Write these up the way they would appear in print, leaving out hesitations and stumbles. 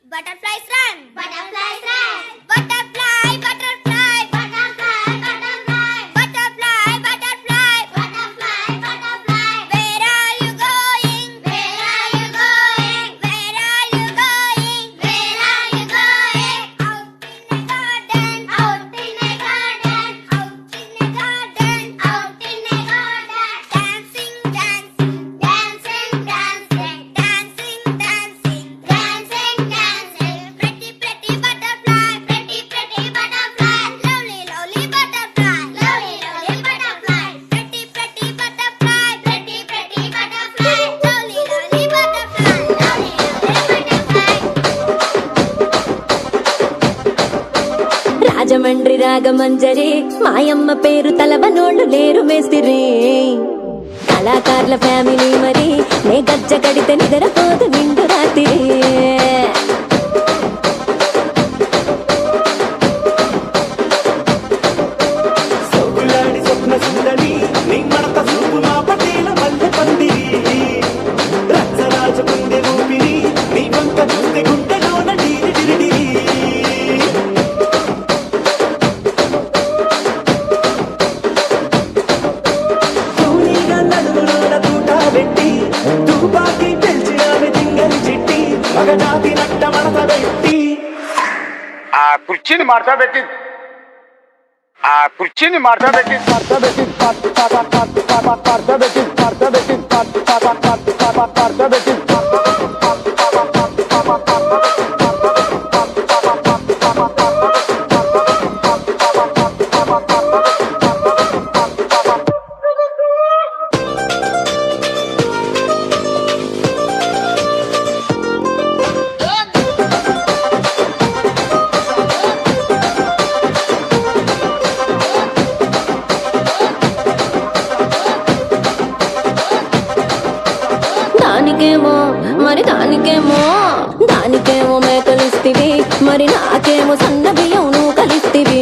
Butterflies run. Butterflies run. Butterfly, butterfly, butterfly, butterfly, butterfly, butterfly, butterfly, butterfly. Where are you going? Where are you going? Where are you going? Where are you going? Out in a garden. Out in a garden. Out in a garden. Out in a garden. Dancing, dancing, dancing, dancing, dancing, dancing, dancing, dancing. Pretty, pretty butterfly. Pretty, pretty butterfly. Lovely, lovely butterfly. Lovely, lovely butterfly. Pretty, pretty butterfly. Pretty, pretty butterfly. Lovely, lovely butterfly. Lovely, lovely butterfly. Rajahmundry Ragamanjari మాయమ్మ పేరు తలవనోళ్ళు లేరు మేస్తిరి కళాకారుల family మరి నే గజ్జ కడితే నిద్రపోదు నిండు రాత్రి సోకులాడి స్వప్న సుందరి నీ మడత చూపు మా పటేల మల్లె పందిరి రచ్చరాజ గుండె ఊపిరి నీ వంక చూస్తే గుండెలోన డీరి డిరిడిరి తూనీగా నడుములోన తూటా పెట్టి తూపాకి పెంచినామె తింగని చిట్టి మగజాతి నట్ట మడత పెట్టి ఆ కుర్చీని మార్చబెట్టి దానికేమో మరి దానికేమో మేకలిస్తివి మరి నాకేమో సన్న బియ్యం నువ్వు కలిస్తివి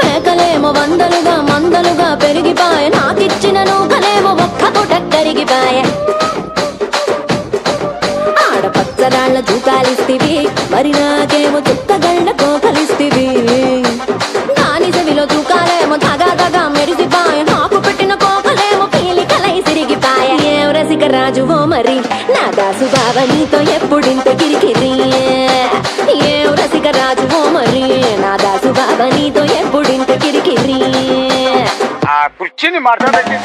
మేకలేమో వందలుగా మందలుగా పెరిగిపాయ నాకిచ్చిన నూకలేమో ఒక్క పూట కరిగిపాయ ఆడపచ్చరాళ్ళ దూకాలిస్తివి మరి నాకేమో చుక్కగళ్ళ కోకలిస్తివి దాని చెవిలో దూకాలేమో తగా మెరిసిపాయ నాకు పెట్టిన కోకలేమో పీలికలై సిరిగిపాయ ఏం రసిక రాజువో మరి నా దాసు బావ నీతో ఎప్పుడింత కిరికిరి ఏం రసిక రాజువో మరి నా దాసు బావ నీతో ఎప్పుడింత కిరికిరి ఆ కుర్చీని మార్చబెట్టి